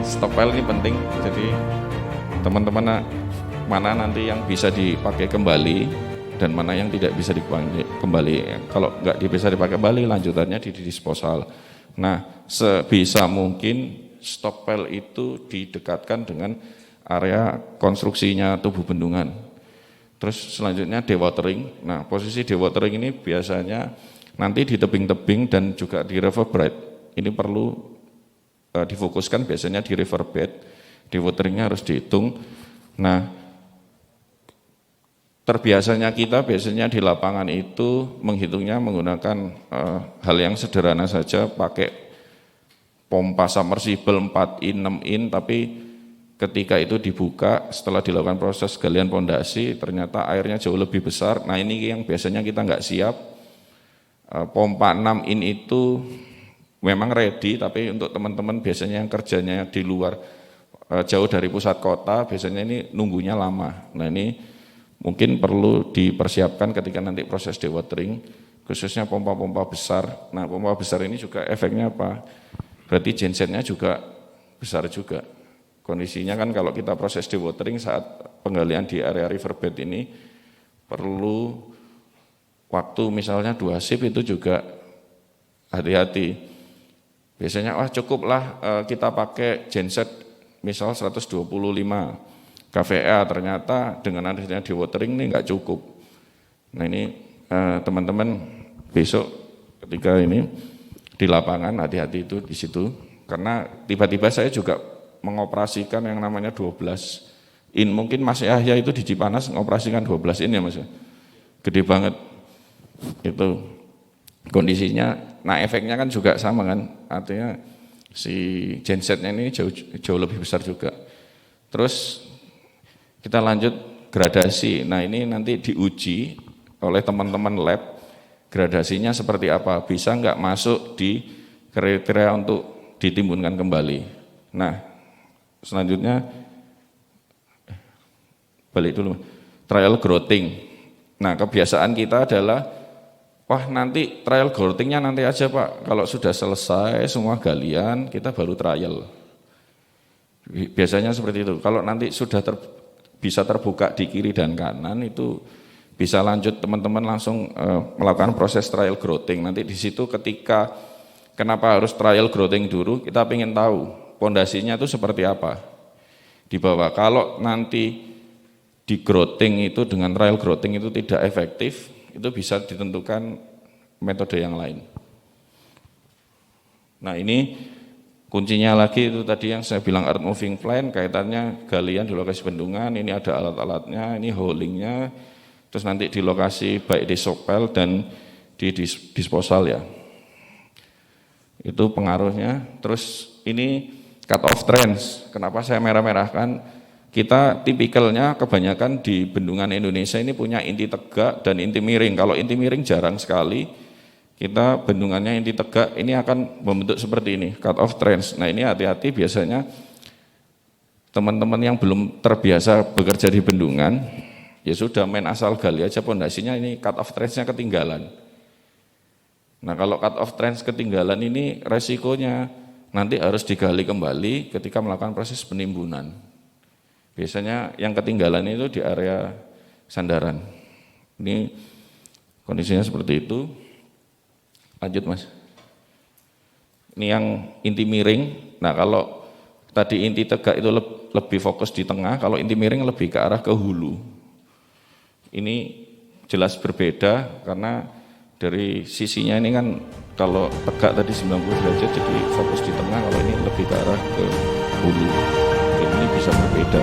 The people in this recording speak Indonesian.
stop pile ini penting. Jadi teman-teman mana nanti yang bisa dipakai kembali dan mana yang tidak bisa dipakai kembali. Kalau nggak bisa dipakai kembali, lanjutannya di disposal. Nah, sebisa mungkin stop pile itu didekatkan dengan area konstruksinya tubuh bendungan. Terus selanjutnya dewatering. Nah, posisi dewatering ini biasanya nanti di tebing-tebing dan juga di riverbed. Ini perlu difokuskan biasanya di riverbed. Dewateringnya harus dihitung. Nah, terbiasanya kita biasanya di lapangan itu menghitungnya menggunakan hal yang sederhana saja, pakai pompa submersible 4 in, 6 in, tapi ketika itu dibuka setelah dilakukan proses galian pondasi ternyata airnya jauh lebih besar. Nah, ini yang biasanya kita nggak siap. Pompa 6 in itu memang ready, tapi untuk teman-teman biasanya yang kerjanya di luar jauh dari pusat kota biasanya ini nunggunya lama. Nah, ini mungkin perlu dipersiapkan ketika nanti proses dewatering, khususnya pompa-pompa besar. Nah, pompa besar ini juga efeknya apa? Berarti gensetnya juga besar juga. Kondisinya kan kalau kita proses dewatering saat penggalian di area riverbed ini perlu waktu misalnya 2 shift itu juga hati-hati. Biasanya cukuplah kita pakai genset misal 125 kVA, ternyata dengan adanya dewatering ini enggak cukup. Nah, ini teman-teman besok ketika ini di lapangan hati-hati itu di situ, karena tiba-tiba saya juga mengoperasikan yang namanya 12 in. Mungkin Mas Yahya itu di Cipanas mengoperasikan 12 in ya Mas, gede banget itu kondisinya. Nah, efeknya kan juga sama kan, artinya si gensetnya ini jauh lebih besar juga. Terus kita lanjut gradasi. Nah, ini nanti diuji oleh teman-teman lab, gradasinya seperti apa, bisa nggak masuk di kriteria untuk ditimbunkan kembali. Nah, selanjutnya balik dulu, trial grouting. Nah, kebiasaan kita adalah nanti trial groutingnya nanti aja Pak, kalau sudah selesai semua galian kita baru trial. Biasanya seperti itu. Kalau nanti sudah bisa terbuka di kiri dan kanan, itu bisa lanjut teman-teman langsung melakukan proses trial grouting. Nanti di situ ketika kenapa harus trial grouting dulu, kita ingin tahu pondasinya itu seperti apa di bawah. Kalau nanti di grouting itu dengan trial grouting itu tidak efektif, itu bisa ditentukan metode yang lain. Nah, ini kuncinya lagi itu tadi yang saya bilang earth moving plan, kaitannya galian di lokasi bendungan, ini ada alat-alatnya, ini holdingnya, terus nanti di lokasi baik di sokpel dan di disposal ya. Itu pengaruhnya. Terus ini cut off trends. Kenapa saya merah-merahkan? Kita tipikalnya kebanyakan di bendungan Indonesia ini punya inti tegak dan inti miring. Kalau inti miring jarang sekali, kita bendungannya inti tegak ini akan membentuk seperti ini, cut off trends. Nah, ini hati-hati, biasanya teman-teman yang belum terbiasa bekerja di bendungan, ya sudah main asal gali aja pondasinya, ini cut off trendsnya ketinggalan. Nah, kalau cut off trends ketinggalan ini resikonya nanti harus digali kembali ketika melakukan proses penimbunan. Biasanya yang ketinggalan itu di area sandaran. Ini kondisinya seperti itu. Lanjut Mas. Ini yang inti miring. Nah, kalau tadi inti tegak itu lebih fokus di tengah, kalau inti miring lebih ke arah ke hulu. Ini jelas berbeda karena dari sisinya ini kan kalau tegak tadi 90 derajat jadi fokus di tengah, kalau ini lebih ke arah ke hulu. Ini bisa berbeda.